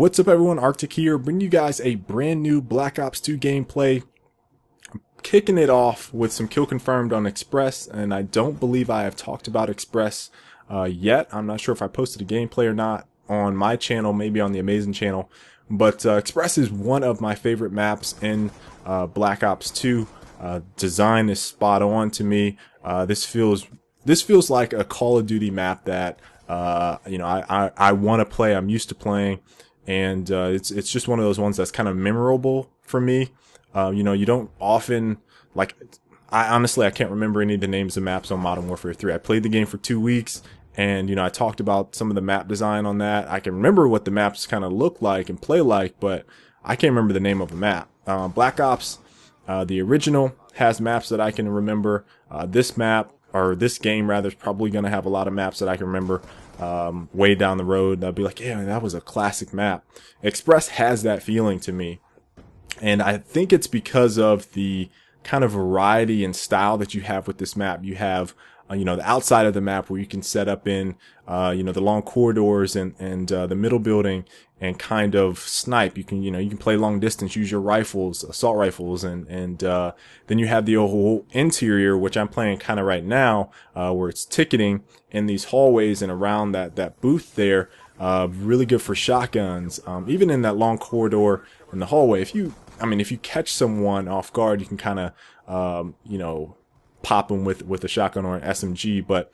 What's up everyone, Arctic here, bringing you guys a brand new Black Ops 2 gameplay. Kicking it off with some kill confirmed on Express, and I don't believe I have talked about Express yet. I'm not sure if I posted a gameplay or not on my channel, maybe on the Amazing channel, but Express is one of my favorite maps in Black Ops 2. Design is spot on to me. This feels like a Call of Duty map that I want to play. I'm used to playing, and it's just one of those ones that's kind of memorable for me. You don't often, like, I can't remember any of the names of maps on Modern Warfare 3. I played the game for 2 weeks, and I talked about some of the map design on that. I can remember what the maps kind of look like and play like, but I can't remember the name of a map. Black Ops, the original, has maps that I can remember. This map, or this game rather, is probably going to have a lot of maps that I can remember way down the road. I'll be like, yeah, that was a classic map. Express has that feeling to me. And I think it's because of the kind of variety and style that you have with this map. You have, the outside of the map where you can set up in, the long corridors and the middle building and kind of snipe. You can play long distance, use your rifles, assault rifles, and then you have the whole interior, which I'm playing kind of right now, where it's ticketing in these hallways and around that booth there. Really good for shotguns. Even in that long corridor in the hallway, if you catch someone off guard, you can kind of, pop them with a shotgun or an SMG. But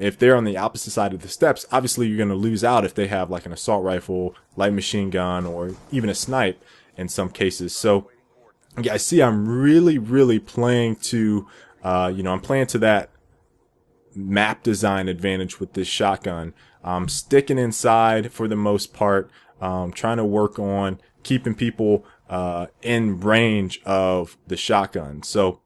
if they're on the opposite side of the steps, obviously you're going to lose out if they have like an assault rifle, light machine gun, or even a snipe in some cases. So yeah, I see I'm really playing to, I'm playing to that map design advantage with this shotgun. I'm sticking inside for the most part, trying to work on keeping people in range of the shotgun. So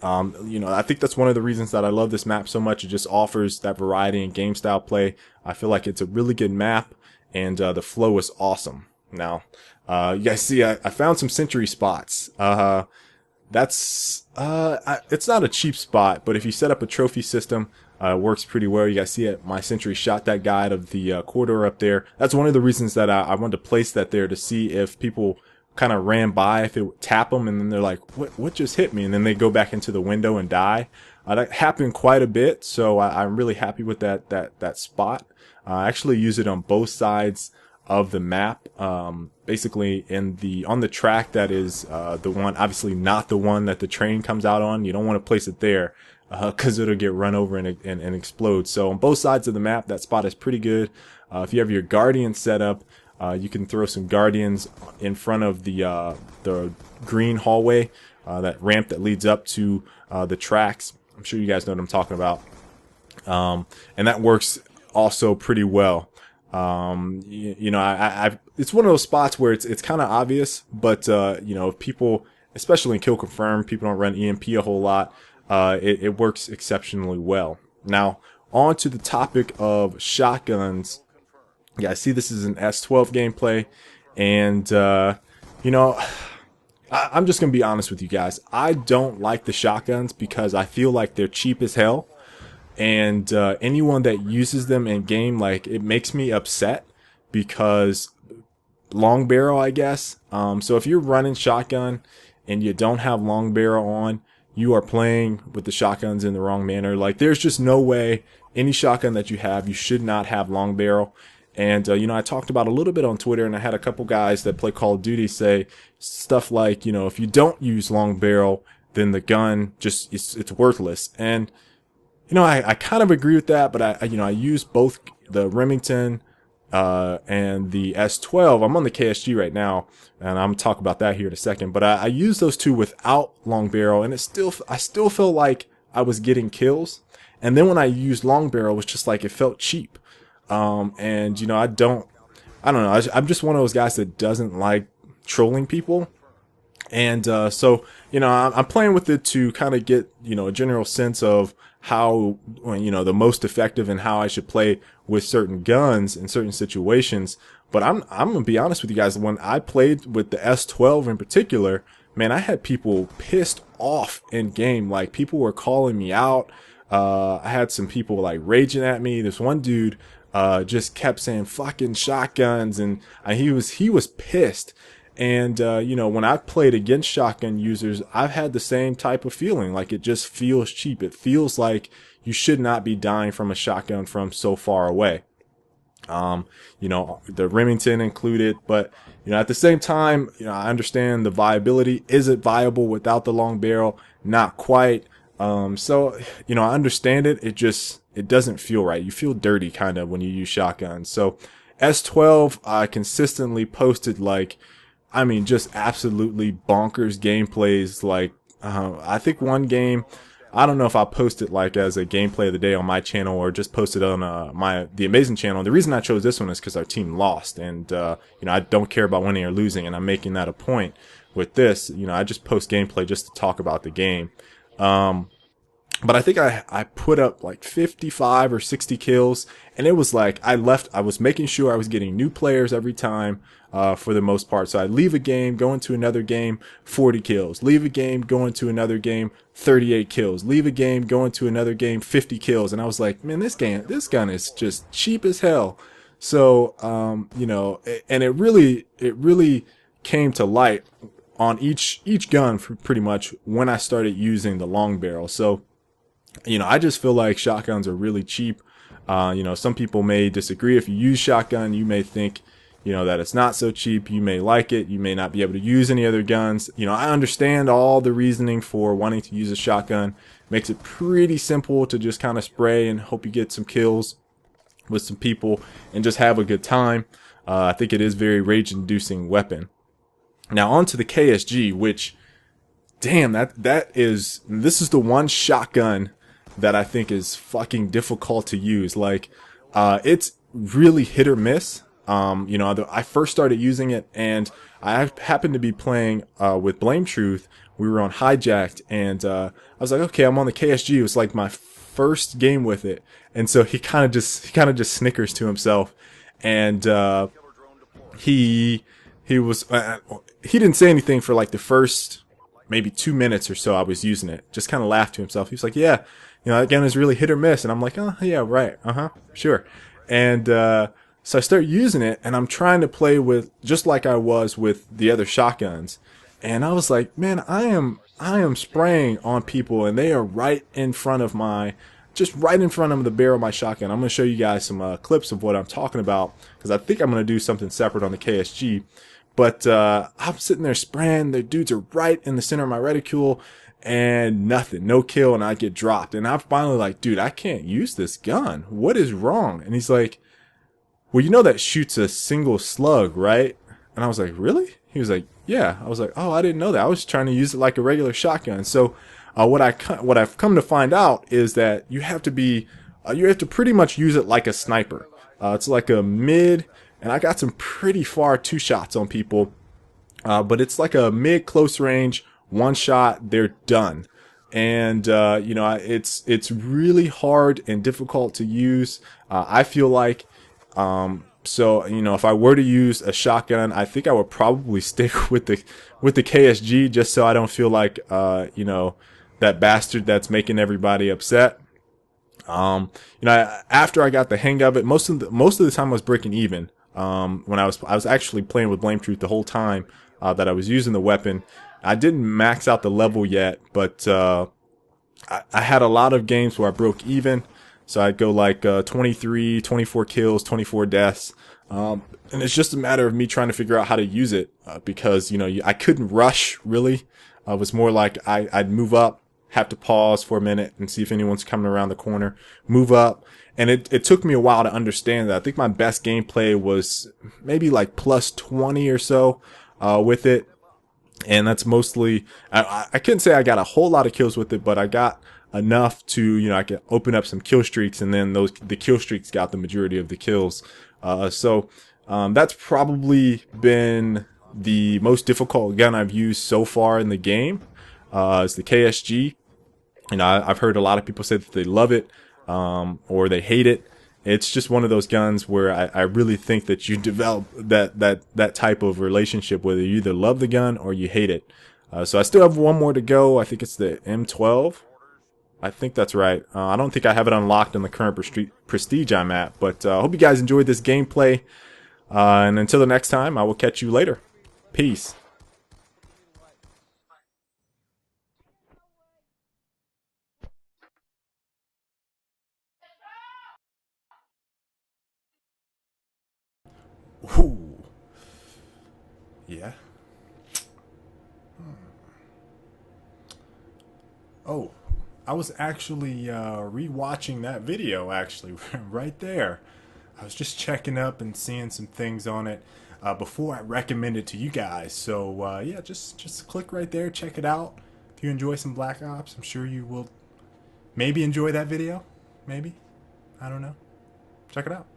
I think that's one of the reasons that I love this map so much. It just offers that variety in game style play. I feel like it's a really good map, and the flow is awesome. Now, you guys see, I found some sentry spots. It's not a cheap spot, but if you set up a trophy system, it works pretty well. You guys see it. My sentry shot that guy out of the corridor up there. That's one of the reasons that I wanted to place that there, to see if people kind of ran by, if it would tap them, and then they're like, what just hit me? And then they go back into the window and die. That happened quite a bit, so I'm really happy with that spot. I actually use it on both sides of the map, basically on the track that is the one, obviously not the one that the train comes out on. You don't want to place it there because it'll get run over and explode. So on both sides of the map, that spot is pretty good. If you have your guardian set up, you can throw some guardians in front of the green hallway, that ramp that leads up to the tracks. I'm sure you guys know what I'm talking about, and that works also pretty well. It's one of those spots where it's kind of obvious, but if people, especially in kill confirm, people don't run EMP a whole lot. It works exceptionally well. Now, on to the topic of shotguns. Yeah, I see this is an S12 gameplay, and I'm just gonna be honest with you guys. I don't like the shotguns because I feel like they're cheap as hell, and anyone that uses them in game, like, it makes me upset because long barrel, I guess. So if you're running shotgun and you don't have long barrel on, you are playing with the shotguns in the wrong manner. Like, there's just no way any shotgun that you have, you should not have long barrel. And, I talked about a little bit on Twitter, and I had a couple guys that play Call of Duty say stuff like, if you don't use long barrel, then the gun just, it's worthless. And, I kind of agree with that, but I use both the Remington, and the S12. I'm on the KSG right now, and I'm gonna talk about that here in a second, but I use those two without long barrel, and I still feel like I was getting kills. And then when I used long barrel, it was just like, it felt cheap. And I don't know. I'm just one of those guys that doesn't like trolling people. And, so, I'm playing with it to kind of get, a general sense of how, the most effective and how I should play with certain guns in certain situations. But I'm going to be honest with you guys. When I played with the S12 in particular, man, I had people pissed off in game. Like, people were calling me out. I had some people like raging at me. This one dude, just kept saying fucking shotguns, and he was pissed. And you know, when I've played against shotgun users, I've had the same type of feeling. Like, it just feels cheap. It feels like you should not be dying from a shotgun from so far away. You know, the Remington included, but, you know, at the same time, you know, I understand the viability. Is it viable without the long barrel? Not quite. So, you know, I understand it. It doesn't feel right. You feel dirty kind of when you use shotguns. So S12, I consistently posted, like, I mean, just absolutely bonkers gameplays. Like, I think one game, I don't know if I'll post it like as a gameplay of the day on my channel or just post it on the Amazing channel. The reason I chose this one is because our team lost, and you know, I don't care about winning or losing, and I'm making that a point with this. You know, I just post gameplay just to talk about the game. But I think I put up like 55 or 60 kills, and it was like I was making sure I was getting new players every time, for the most part. So I leave a game, go into another game, 40 kills. Leave a game, go into another game, 38 kills. Leave a game, go into another game, 50 kills. And I was like, man, this gun is just cheap as hell. So, you know, and it really came to light on each gun pretty much when I started using the long barrel. So, you know, I just feel like shotguns are really cheap. You know, some people may disagree. If you use shotgun, you may think, you know, that it's not so cheap. You may like it. You may not be able to use any other guns. You know, I understand all the reasoning for wanting to use a shotgun. Makes it pretty simple to just kind of spray and hope you get some kills with some people and just have a good time. I think it is very rage-inducing weapon. Now on to the KSG, which, damn, this is the one shotgun that I think is fucking difficult to use. Like, it's really hit or miss. You know, I first started using it, and I happened to be playing with Blame Truth. We were on Hijacked, and I was like, okay, I'm on the KSG. It was like my first game with it, and so he kind of just snickers to himself, and he didn't say anything for like the first maybe 2 minutes or so I was using it. Just kind of laughed to himself. He was like, yeah, you know, that gun is really hit or miss. And I'm like, oh yeah, right. Sure. And so I start using it, and I'm trying to play with just like I was with the other shotguns. And I was like, man, I am spraying on people, and they are right in front of the barrel of my shotgun. I'm going to show you guys some clips of what I'm talking about, because I think I'm going to do something separate on the KSG. But I'm sitting there spraying. The dudes are right in the center of my reticule, and nothing, no kill, and I get dropped. And I'm finally like, dude, I can't use this gun. What is wrong? And he's like, well, you know that shoots a single slug, right? And I was like, really? He was like, yeah. I was like, oh, I didn't know that. I was trying to use it like a regular shotgun. So what I've come to find out is that you have to pretty much use it like a sniper. It's like a mid, and I got some pretty far 2 shots on people, but it's like a mid close range, 1 shot, they're done. And you know, it's really hard and difficult to use. I feel like, so, you know, if I were to use a shotgun, I think I would probably stick with the KSG, just so I don't feel like, you know, that bastard that's making everybody upset. You know, after I got the hang of it, most of the time I was breaking even. When I was actually playing with Blame Truth the whole time, that I was using the weapon. I didn't max out the level yet, but, I had a lot of games where I broke even. So I'd go like 23, 24 kills, 24 deaths. And it's just a matter of me trying to figure out how to use it, because, you know, I couldn't rush, really. It was more like I'd move up, have to pause for a minute and see if anyone's coming around the corner, move up. And it took me a while to understand that. I think my best gameplay was maybe like plus 20 or so with it. And that's mostly, I couldn't say I got a whole lot of kills with it, but I got enough to, you know, I could open up some kill streaks, and then the kill streaks got the majority of the kills. So that's probably been the most difficult gun I've used so far in the game, is the KSG. You know, I've heard a lot of people say that they love it, or they hate it. It's just one of those guns where I really think that you develop that type of relationship, whether you either love the gun or you hate it. So I still have one more to go. I think it's the M12. I think that's right. I don't think I have it unlocked in the current prestige I'm at, but I hope you guys enjoyed this gameplay. And until the next time, I will catch you later. Peace. Ooh. Yeah. Oh, I was actually rewatching that video, actually, right there. I was just checking up and seeing some things on it before I recommend it to you guys. So, yeah, just click right there, check it out. If you enjoy some Black Ops, I'm sure you will maybe enjoy that video. Maybe. I don't know. Check it out.